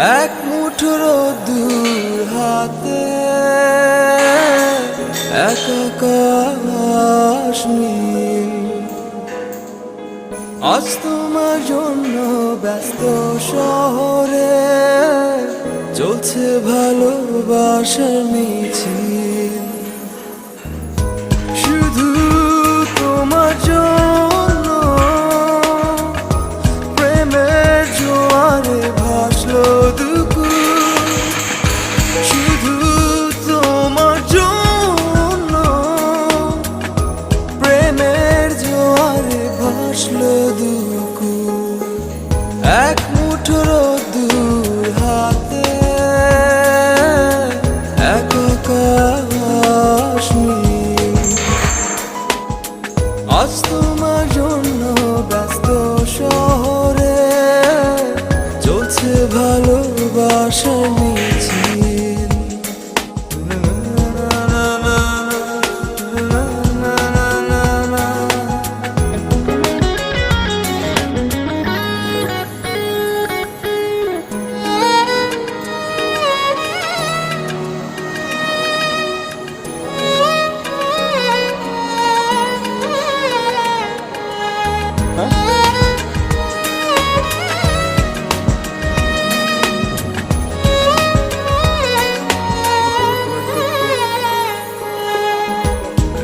এক মুঠো রোদ্দুর হাতে এক আকাশ নীল। আজ তোমার জন্য ব্যস্ত শহরে চলছে ভালোবাসার মিছিল। শুধু তোমার জন্য প্রেমের জোয়ারে ভাসলো দুকুল। শুধু তোমার জন্য প্রেমের জোয়ারে ভাসলো দুকুল। এক মুঠো রোদ্দুর হাতে এক আকাশ নীল। আজ তোমার জন্য ব্যস্ত শহরে চলছে ভালোবাসার মিছিল।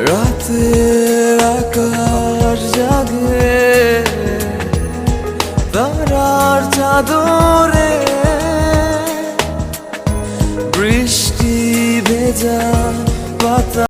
রাতের আকাশ জাগে তারার চাদরে, বৃষ্টি ভেজা পাতা